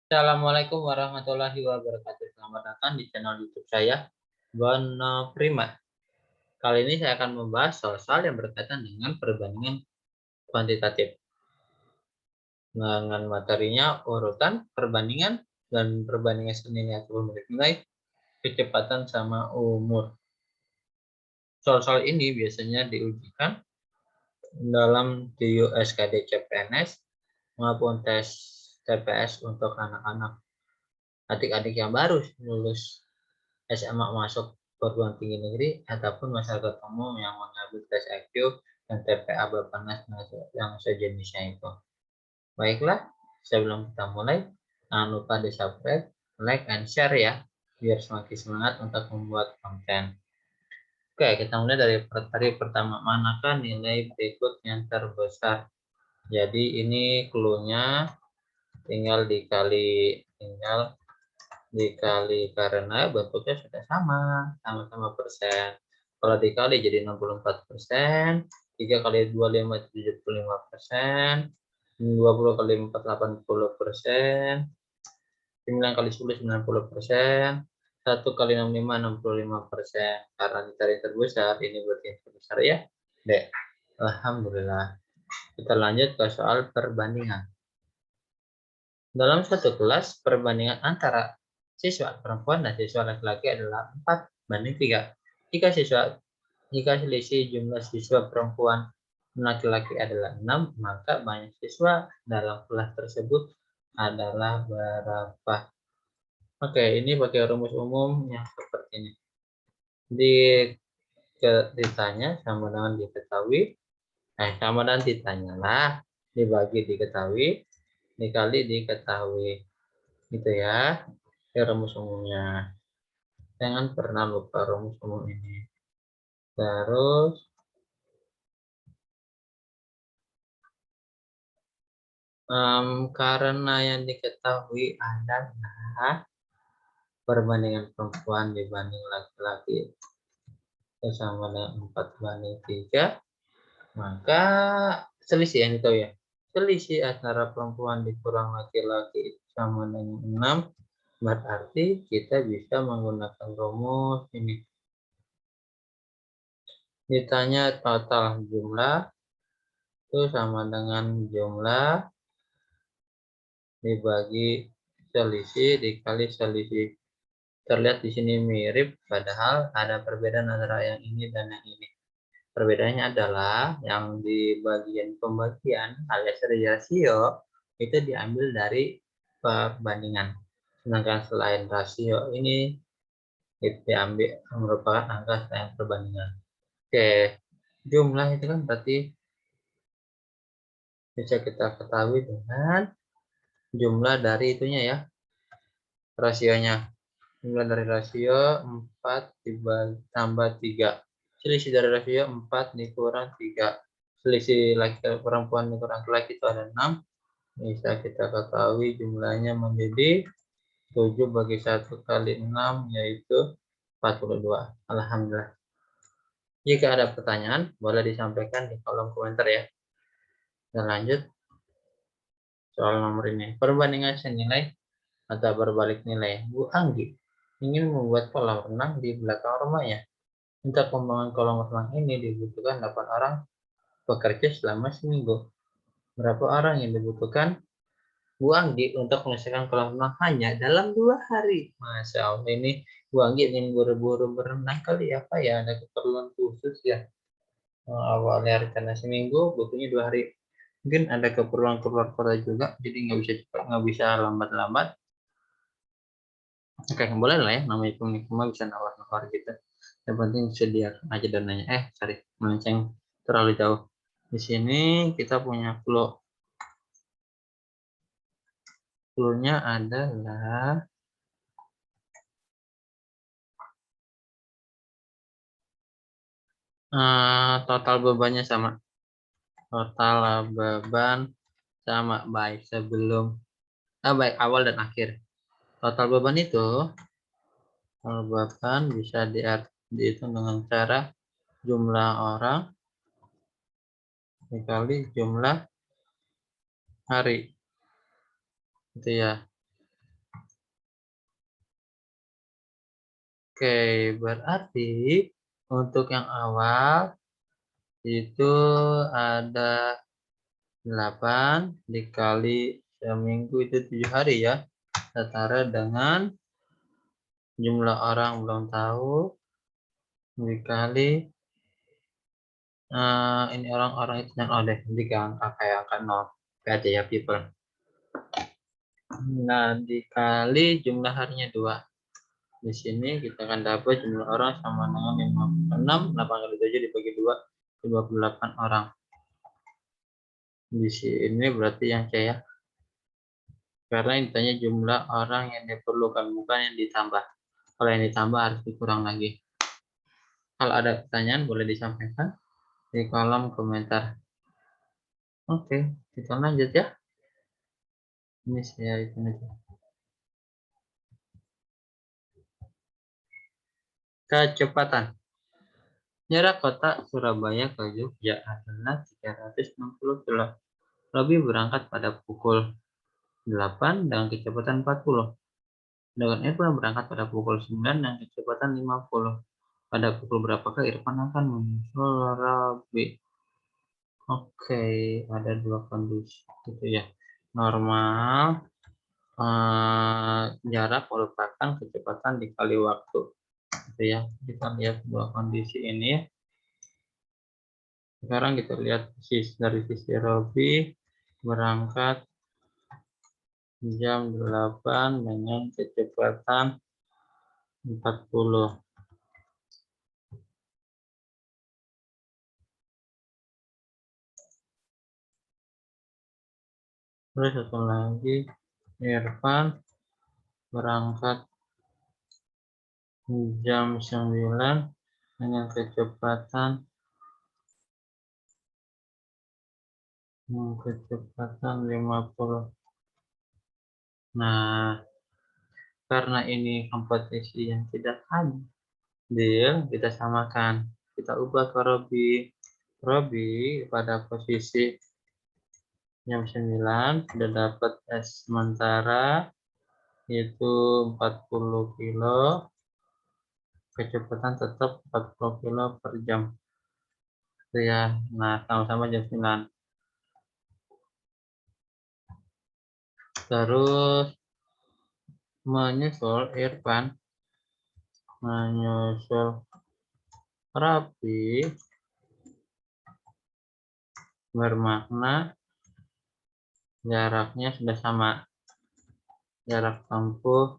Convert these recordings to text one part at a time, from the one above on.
Assalamualaikum warahmatullahi wabarakatuh. Selamat datang di channel YouTube saya, Bono Prima. Kali ini saya akan membahas soal yang berkaitan dengan perbandingan kuantitatif. Dengan materinya urutan perbandingan dan perbandingan senilai atau nilai kecepatan sama umur. Soal-soal ini biasanya diujikan dalam TUSKD CPNS maupun tes TPS untuk anak-anak adik-adik yang baru lulus SMA masuk perguruan tinggi negeri ataupun masyarakat umum yang mengambil tes IQ dan TPA Bappenas yang sejenisnya itu. Baiklah, sebelum kita mulai, jangan lupa di subscribe, like, and share ya, biar semakin semangat untuk membuat konten. Oke, kita mulai dari pertama, manakah nilai berikut yang terbesar? Jadi ini clue-nya tinggal dikali karena bentuknya sudah sama-sama persen. Kalau dikali jadi 64%, 3 kali 25 75%, 20 kali 4 80%, 9 kali 10 90%, 1 kali 65 65%. Karena dicari terbesar, ini berarti yang terbesar ya. D. Alhamdulillah. Kita lanjut ke soal perbandingan. Dalam satu kelas, perbandingan antara siswa perempuan dan siswa laki-laki adalah 4:3. Jika selisih jumlah siswa perempuan dan laki-laki adalah 6, maka banyak siswa dalam kelas tersebut adalah berapa? Oke, ini pakai rumus umum yang seperti ini. Ditanya sama dengan diketahui, sama dengan ditanyalah, dibagi diketahui, dikali diketahui. Gitu ya, rumus umumnya. Jangan pernah lupa rumus umum ini. Terus karena yang diketahui adalah perbandingan perempuan dibanding laki-laki sama dengan 4:3, maka selisih yang ditahu ya. Selisih antara perempuan dikurang laki-laki sama dengan 6, berarti kita bisa menggunakan rumus ini. Ditanya total jumlah itu sama dengan jumlah dibagi selisih dikali selisih. Terlihat di sini mirip, padahal ada perbedaan antara yang ini dan yang ini. Perbedaannya adalah yang di bagian pembagian alias rasio itu diambil dari perbandingan. Sedangkan selain rasio ini itu diambil merupakan angka selain perbandingan. Oke, jumlah itu kan berarti bisa kita ketahui dengan jumlah dari itunya ya, rasionya. Jumlah dari rasio 4 tambah 3. Selisih dari rasio 4 dikurang 3. Selisih laki perempuan dikurang laki itu ada 6. Bisa kita ketahui jumlahnya menjadi 7 bagi 1 kali 6 yaitu 42. Alhamdulillah. Jika ada pertanyaan boleh disampaikan di kolom komentar ya. Dan lanjut soal nomor ini. Perbandingan senilai atau berbalik nilai. Bu Anggi ingin membuat kolam renang di belakang rumahnya. Untuk pembangunan kolam renang ini dibutuhkan 8 orang bekerja selama seminggu. Berapa orang yang dibutuhkan Bu Anggi untuk menyelesaikan kolam renang hanya dalam 2 hari? Masya Allah, ini Bu Anggi ingin buru-buru berenang kali ya, Pak ya, ada keperluan khusus ya. Awalnya rencana seminggu, butuhnya 2 hari. Mungkin ada keperluan keluar kota juga, jadi nggak bisa cepat, nggak bisa lambat-lambat. Oke, boleh lah ya, namanya pemilik rumah bisa nawar-nawar gitu. Yang penting sediakan aja dananya. Sorry, melenceng terlalu jauh. Di sini kita punya clue. Clue-nya adalah total bebannya sama. Total beban sama, baik awal dan akhir. Total beban bisa dihitung dengan cara jumlah orang dikali jumlah hari. Itu ya. Oke, berarti untuk yang awal itu ada 8 dikali seminggu itu 7 hari ya. Setara dengan jumlah orang belum tahu dikali ini orang-orang itu yang deh angka kayak angka 0 kayak aja ya people. Nah, dikali jumlah harinya 2. Di sini kita akan dapat jumlah orang sama dengan 56, 8 kali 7 dibagi 2, 28 orang. Di sini berarti yang C ya. Karena intinya jumlah orang yang diperlukan, bukan yang ditambah. Kalau yang ditambah harus dikurang lagi. Kalau ada pertanyaan boleh disampaikan di kolom komentar. Oke, kita lanjut ya. Ini saya itu aja. Kecepatan. Jarak kota Surabaya ke Jogja adalah 360 km. Robi berangkat pada pukul 8 dengan kecepatan 40. Dengan Irfan berangkat pada pukul 9 dengan kecepatan 50. Pada pukul berapakah Irfan akan menyusul Robi? Oke, ada 2 kondisi gitu ya. Normal, jarak merupakan kecepatan dikali waktu. Gitu ya. Kita lihat 2 kondisi ini ya. Sekarang kita lihat dari sisi Robi berangkat jam 8 dengan kecepatan 40. Terus satu lagi, Irfan berangkat jam 9 dengan kecepatan 50. Nah, karena ini kompetisi yang tidak adil, kita samakan. Kita ubah ke Robi. Robi pada posisi jam 9 sudah dapat S sementara yaitu 40 kilo, kecepatan tetap 40 kilo per jam. Itu ya. Nah, sama-sama jam 9. Terus menyusul Irfan menyusul Rapi bermakna jaraknya sudah sama, jarak tempuh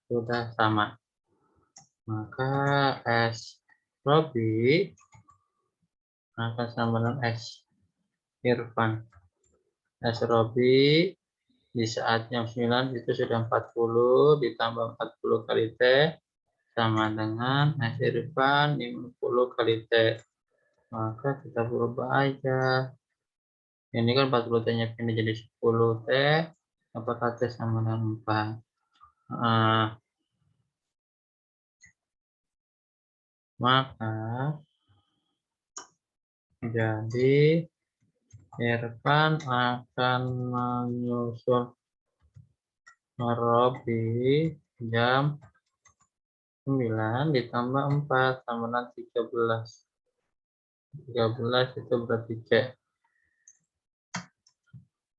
sudah sama, maka S Robi akan sama dengan S Irfan. S Robi di saat jam 9 itu sudah 40 ditambah 40 kali T sama dengan S Irfan 50 kali T. Maka kita berubah aja. Ini kan 40 T-nya pindah jadi 10 T. Apakah T sama dengan 4? Maka jadi Irfan akan menyusul Robi jam 9 ditambah 4 sama dengan 13. 13 itu berarti C.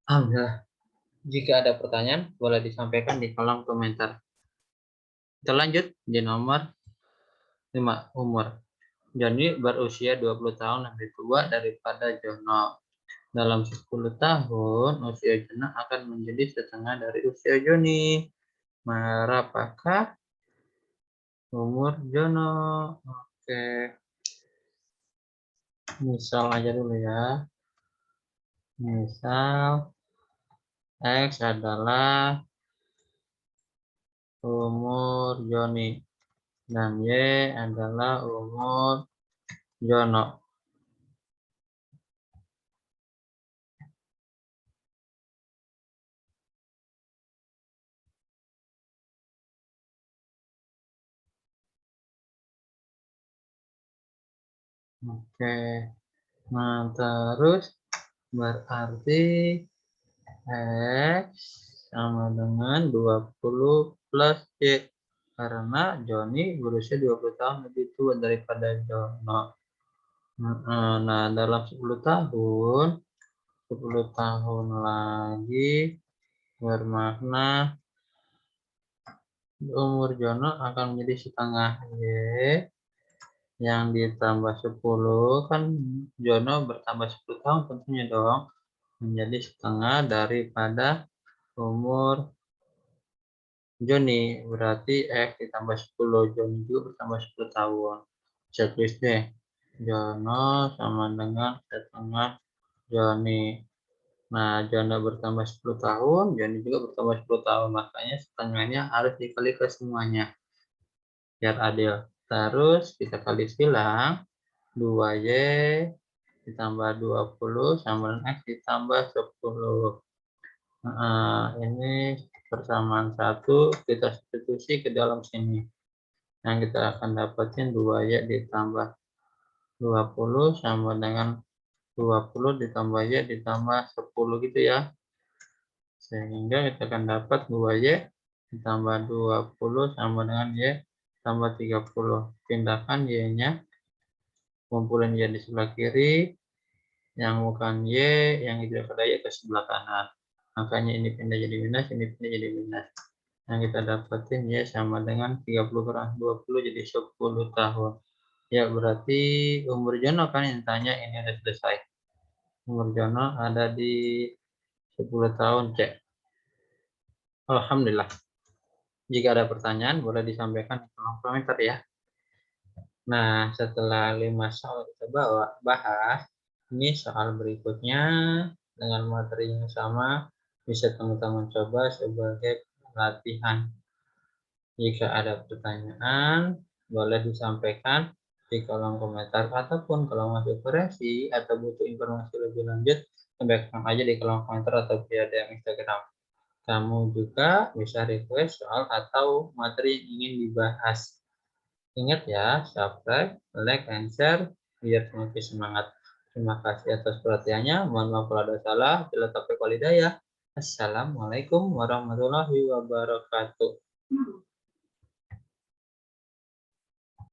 Alhamdulillah. Jika ada pertanyaan, boleh disampaikan di kolom komentar. Kita lanjut di nomor 5, umur. Joni berusia 20 tahun lebih tua daripada Jono. Dalam 10 tahun, usia Jono akan menjadi setengah dari usia Joni. Berapakah umur Jono? Oke. Misal aja dulu ya. Misal X adalah umur Joni dan Y adalah umur Jono. Oke. Nah, terus berarti X sama dengan 20 plus Y. Karena Joni berusia 20 tahun lebih tua daripada Jono. Nah, dalam 10 tahun lagi bermakna umur Jono akan menjadi setengah Y yang ditambah 10, kan Jono bertambah 10 tahun tentunya dong, menjadi setengah daripada umur Joni. Berarti X ditambah 10, Joni juga bertambah 10 tahun. Saya tulis deh, Jono sama dengan setengah Joni. Nah, Jono bertambah 10 tahun, Joni juga bertambah 10 tahun. Makanya setengahnya harus dikali ke semuanya, biar adil. Terus kita kali silang, 2Y ditambah 20 sama dengan X ditambah 10. Nah, ini persamaan 1, kita substitusi ke dalam sini. Yang kita akan dapatin 2Y ditambah 20 sama dengan 20 ditambah Y ditambah 10 gitu ya. Sehingga kita akan dapat 2Y ditambah 20 sama dengan Y tambah 30. Pindahkan Y-nya, kumpulin Y di sebelah kiri, yang bukan Y, yang tidak pada Y ke sebelah kanan. Makanya ini pindah jadi minus, ini pindah jadi minus. Yang kita dapatin Y sama dengan 30 kurang 20 jadi 10 tahun. Ya, berarti umur Jono kan yang tanya, ini udah selesai. Umur Jono ada di 10 tahun, cek. Alhamdulillah. Jika ada pertanyaan, boleh disampaikan di kolom komentar ya. Nah, setelah 5 soal kita bahas, ini soal berikutnya dengan materi yang sama, bisa teman-teman coba sebagai latihan. Jika ada pertanyaan, boleh disampaikan di kolom komentar, ataupun kalau masih koreksi atau butuh informasi lebih lanjut, sampaikan aja di kolom komentar atau via DM Instagram. Kamu juga bisa request soal atau materi yang ingin dibahas. Ingat ya, subscribe, like, and share biar semakin semangat. Terima kasih atas perhatiannya. Mohon maaf kalau ada salah. Bila taufiq wal hidayah. Assalamualaikum warahmatullahi wabarakatuh.